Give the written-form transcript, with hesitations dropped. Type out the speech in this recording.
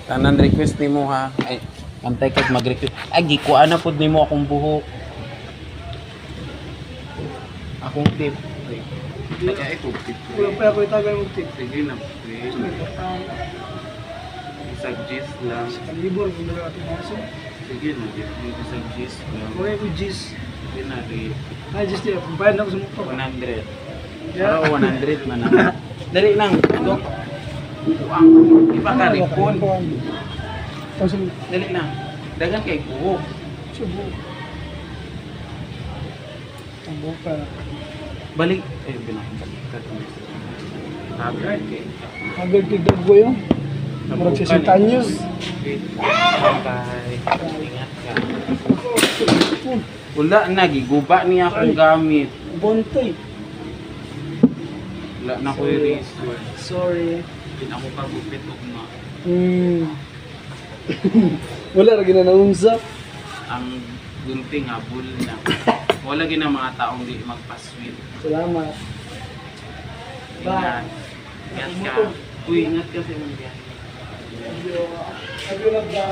Tanan request nimo ha. Ay, antay kag mag-request. Ay, gikuan na pud nimo akong buhok. Akong tip. Kaya ito tip. Wala pa ako itagal mong tip. Sige na. Suggest lang. Kalibor kung nila ating aso. Sige na. Suggest lang. Kaya ko G's. Sige na. Ay, just yun. Pagbayad na ako sa mukha. 100. Yeah. Pero 100 man na. Dali lang. Dok. Buang. Iba ka ripon. Dali lang. Dagan kay buhok. Subo. Ang buka. Balik. Eh, binakabalik. Agad kay. Agad kigdag ko yun. Marag 60 anyos. Bye. Ingat ka. Wala na. Giguba niya akong gamit. Bontoy. Wala na ko erase. Sorry. Din ako kagupit ugma. Wala ra ginanaunsa. Ang gunting habol na. Wala gina mga taong di magpa-sweet. Salamat. Ingat. Ingat ka. Uy, ingat ka sa mga biyahe. Ayun na ba?